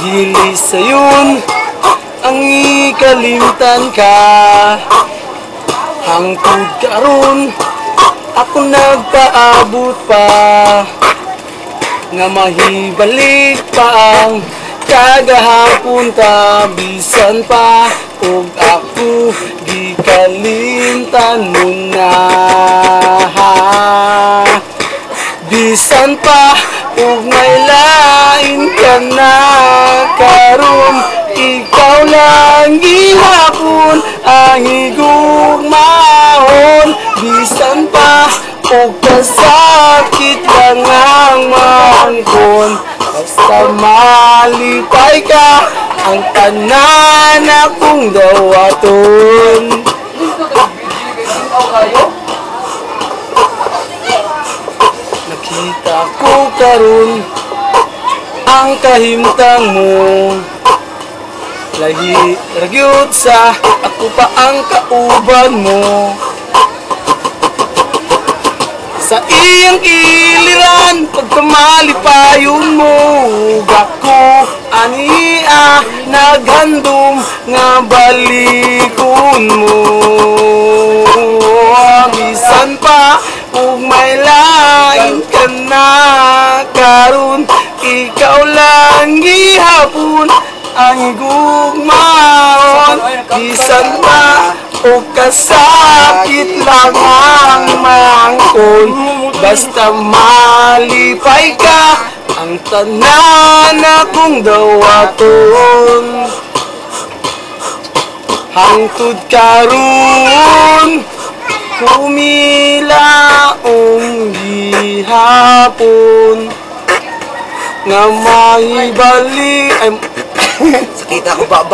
Dili sayon ang ikalimtan ka. Hangtod karon ako nagpaabot pa, nga mahibalik pa ang kagahapon ta. Bisan pa ug ako di kalimtan mo na. Bisan pa ug may lain ka na karon, ikaw lang gihapon ang higugmahon. Bisan pa ug kasakit lang ang mangkon, basta malipay ka ang tanan akong dawaton. Nakita ko karon ang kahimtang mo, lahi ragyod sa ako pa ang kauban mo. Sa iyang iliran pagkamalipayon mo, ako ania naghandom nga balikon mo. Bisan pa ug may lain ka na karon, ikaw lang gihapon ang higugmahon. Bisan pa o kasakit lang ang mangkon, basta malipay ka ang tanan akong dawaton. Hangtod karon kumilaong gihapon, nga mahibalik ay sakita ko ba